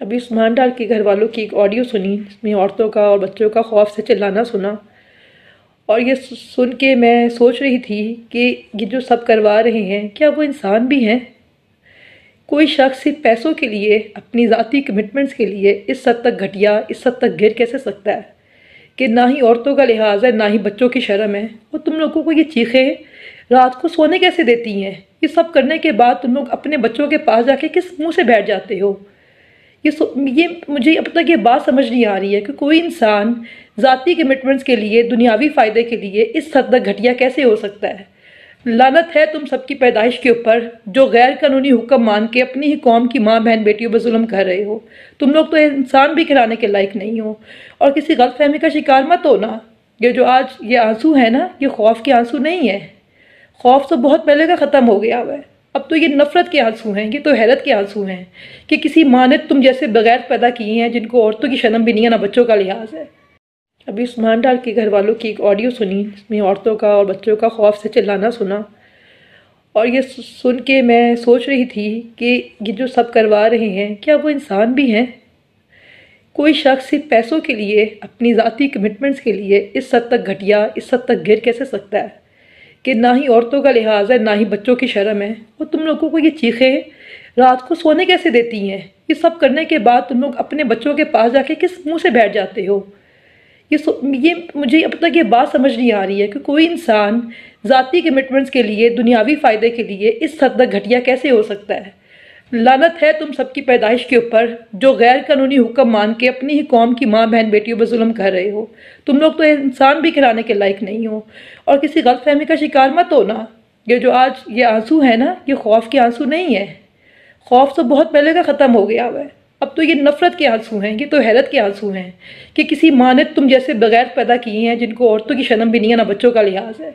ابھی عثمان ڈار کے گھر والوں کی ایک آڈیو سنی جس میں عورتوں کا اور بچوں کا خوف سے چلانا سنا، اور یہ سن کے میں سوچ رہی تھی کہ یہ جو سب کروا رہے ہیں کیا وہ انسان بھی ہیں؟ کوئی شخص صرف پیسوں کے لیے، اپنی ذاتی کمٹمنٹس کے لیے اس حد تک گھٹیا، اس حد تک گر کیسے سکتا ہے کہ نہ ہی عورتوں کا لحاظ ہے، نہ ہی بچوں کی شرم ہے، اور تم لوگوں کو یہ چیخیں رات کو سونے کیسے دیتی ہیں؟ یہ سب کرنے کے بعد تم لوگ اپنے بچوں کے پاس جا کے کس منہ سے بیٹھ جاتے ہو؟ یہ مجھے اب تک یہ بات سمجھ نہیں آ رہی ہے کہ کوئی انسان ذاتی کمٹمنٹس کے لیے، دنیاوی فائدے کے لیے اس حد تک گھٹیا کیسے ہو سکتا ہے؟ لعنت ہے تم سب کی پیدائش کے اوپر جو غیر قانونی حکم مان کے اپنی ہی قوم کی ماں بہن بیٹیوں پر ظلم کر رہے ہو۔ تم لوگ تو انسان بھی کرانے کے لائق نہیں ہو، اور کسی غلط فہمی کا شکار مت ہونا۔ یہ جو آج یہ آنسو ہے نا، یہ خوف کے آنسو نہیں ہے۔ خوف تو بہت پہلے کا ختم ہو گیا ہوا ہے۔ اب تو یہ نفرت کے آنسو ہیں، یہ تو حیرت کے آنسو ہیں کہ کسی ماں نے تم جیسے بغیر پیدا کیے ہیں جن کو عورتوں کی شرم بھی نہیں ہے، نہ بچوں کا لحاظ ہے۔ ابھی عثمان ڈار کے گھر والوں کی ایک آڈیو سنی جس میں عورتوں کا اور بچوں کا خوف سے چلانا سنا، اور یہ سن کے میں سوچ رہی تھی کہ یہ جو سب کروا رہے ہیں کیا وہ انسان بھی ہیں؟ کوئی شخص صرف پیسوں کے لیے، اپنی ذاتی کمٹمنٹس کے لیے اس حد تک گھٹیا، اس حد تک گر کیسے سکتا ہے کہ نہ ہی عورتوں کا لحاظ ہے، نہ ہی بچوں کی شرم ہے، اور تم لوگوں کو یہ چیخیں رات کو سونے کیسے دیتی ہیں؟ یہ سب کرنے کے بعد تم لوگ اپنے بچوں کے پاس جا کے کس منہ سے بیٹھ جاتے ہو؟ یہ مجھے اب تک یہ بات سمجھ نہیں آ رہی ہے کہ کوئی انسان ذاتی کمٹمنٹس کے لیے، دنیاوی فائدے کے لیے اس حد تک گھٹیا کیسے ہو سکتا ہے؟ لعنت ہے تم سب کی پیدائش کے اوپر جو غیر قانونی حکم مان کے اپنی ہی قوم کی ماں بہن بیٹیوں پر ظلم کر رہے ہو۔ تم لوگ تو انسان بھی کرانے کے لائق نہیں ہو، اور کسی غلط فہمی کا شکار مت ہونا۔ یہ جو آج یہ آنسو ہے نا، یہ خوف کے آنسو نہیں ہے۔ خوف تو بہت پہلے کا ختم ہو گیا ہوا ہے۔ اب تو یہ نفرت کے آنسو ہیں، یہ تو حیرت کے آنسو ہیں کہ کسی ماں نے تم جیسے بغیر پیدا کیے ہیں جن کو عورتوں کی شرم بھی نہیں ہے، نہ بچوں کا لحاظ ہے۔